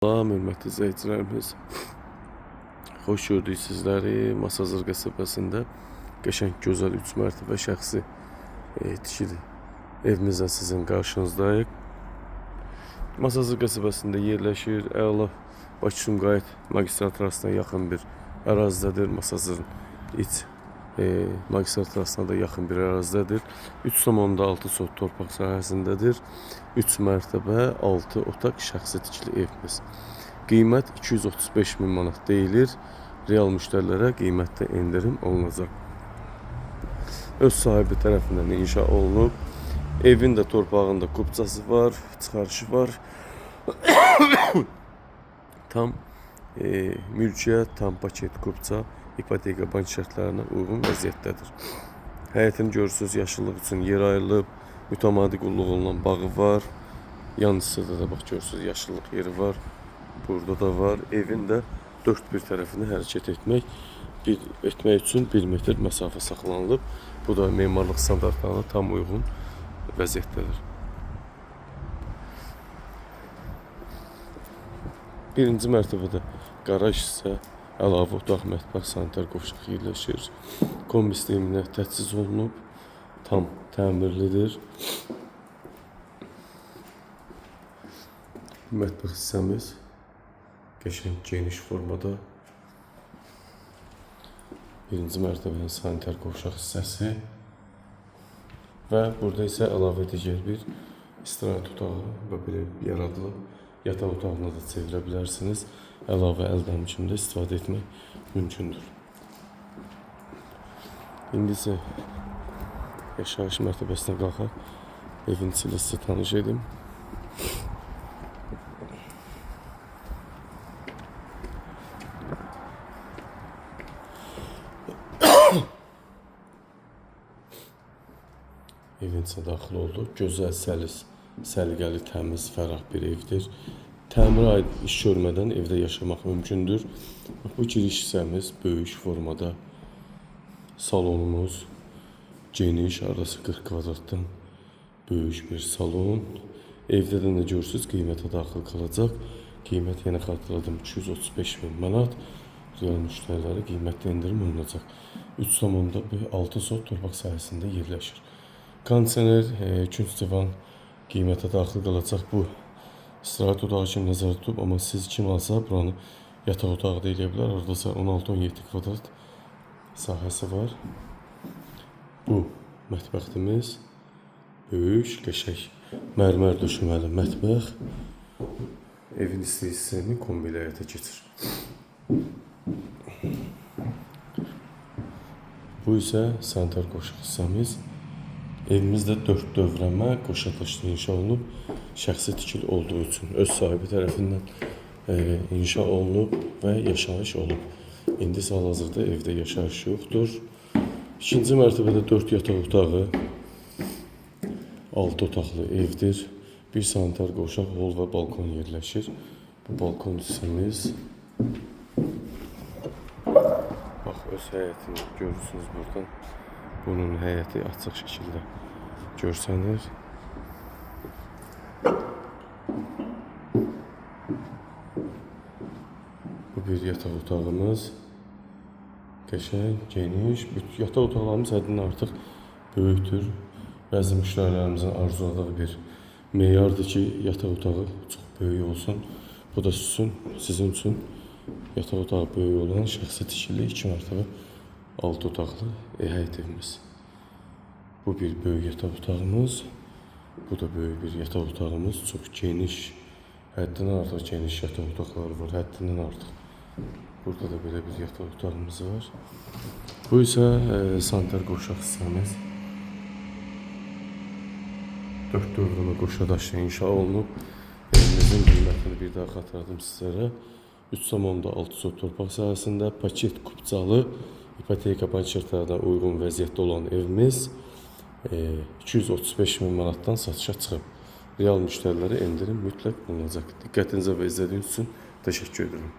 Salam, hörmətli izləyicilərimiz. Xoş gördük sizləri. Masazır qəsəbəsində qəşəng, gözəl 3 mərtəbə şəxsi tikili evimizlə sizin qarşınızdayıq. Masazır qəsəbəsində yerləşir. Əla Bakı-Sumqayıt magistral trassına yaxın bir ərazidədir. Masazırın iç magistral trassına da yaxın bir ərazidədir. 3,6 sot torpaq sahəsindədir. 3 mərtəbə, 6 otaq şəxsi tikili evimiz. Qiymət 235 min manat deyilir. Real müştərilərə qiymətdə endirim olunacaq. Öz sahibi tərəfindən inşa olunub. Evin də torpağında kupçası var, çıxarışı var. Tam mülkiyyət, tam paket kupça, ipoteka bank şərtlərinə uyğun vəziyyətdədir. Həyətini görürsünüz, yaşıllıq üçün yer ayrılıb, mütəmadi qulluq olunan bağı var. Yan hissədə də bax görürsünüz, yaşıllıq yeri var. Burada da var. Evin də dörd bir tərəfini hərəkət etmək üçün 1 metr məsafə saxlanılıb. Bu da memarlıq standartlarına tam uyğun vəziyyətdədir. Birinci mərtəbədə qaraj hissə, əlavə otaq, mətbəx, sanitar qovşaq yerləşir. Kombi sisteminə təchiz olunub, tam təmirlidir. Mətbəx hissəmiz qəşəng, geniş formada. Birinci mərtəbənin sanitar qovşaq hissəsi və burada isə əlavə digər bir istirahət otağı və belə yaradılıb. Yataq otağına da çevirə bilərsiniz. Əlavə əldam kimi də istifadə etmək mümkündür. İndi isə yaşayış mərtəbəsinə qalxaq. Evin içi ilə sizə tanış edim. Evin içə daxil olduq. Gözəl, səlis, səliqəli, təmiz, fərah bir evdir. Təmirə aid iş görmədən evdə yaşamaq mümkündür. Bu giriş hissəmiz böyük formada. Salonumuz geniş, arası 40 kvadratdan böyük bir salon. Evdə də nə görürsünüz, qiymətə daxil qalacaq. Qiymət yenə xatırladım, 235 min manat. Real müştərilərə qiymətdə endirim olunacaq. 3,6 sot torpaq sahəsində yerləşir. Kondisioner, 2 divan qiymətə daxil qalacaq. Bu istirahət otağı kimi nəzərdə tutub, amma siz kim alsa buranı yataq otağı da eləyə bilər. Aradasa 16-17 kvadrat sahəsi var. Bu mətbəximiz böyük, qəşəng, mərmər döşəməli mətbəx. Evin isti hissəsini kombi ilə həyata keçir. Bu isə sanitar qovşaq hissəmiz. Evimizdə 4 dövrəmə qoşa daşlı inşa olunub, şəxsi tikili olduğu üçün öz sahibi tərəfindən inşa olunub və yaşayış olub. İndi hal-hazırda evdə yaşayış yoxdur. İkinci mərtəbədə 4 yataq otağı, 6 otaqlı evdir. Bir sanitar qovşaq, hol və balkon yerləşir. Bu balkon hissəmiz. Bax, öz həyətini görürsünüz buradan. Bunun həyəti açıq şəkildə görsənir. Bu bir yataq otağımız. Qəşəng, geniş. Yataq otaqlarımız həddindən artıq böyükdür. Bəzi müştərilərimizin arzuladığı bir meyardır ki, yataq otağı çox böyük olsun. Bu da sizin üçün yataq otağı böyük olan şəxsi tikili 2 mərtəbə 6 otaqlı həyət evimiz. Bu bir böyük yataq otağımız. Bu da böyük bir yataq otağımız. Çox geniş, həddindən artıq geniş yataq otaqları var. Həddindən artıq. Burada da belə bir yataq otağımız var. Bu isə sanitar qovşaq hissəmiz. 4 dövrəmə qoşa daşlı inşa olunub. Evimizin qiymətini bir daha xatırladım sizlərə. 3,6 sot torpaq sahəsində paket kupçalı, ipoteka bank şərtlərinə uyğun vəziyyətdə olan evimiz 235 min manatdan satışa çıxıb. Real müştərilərə endirim mütləq olunacaq. Diqqətinizə və izlədiyiniz üçün təşəkkür edirəm.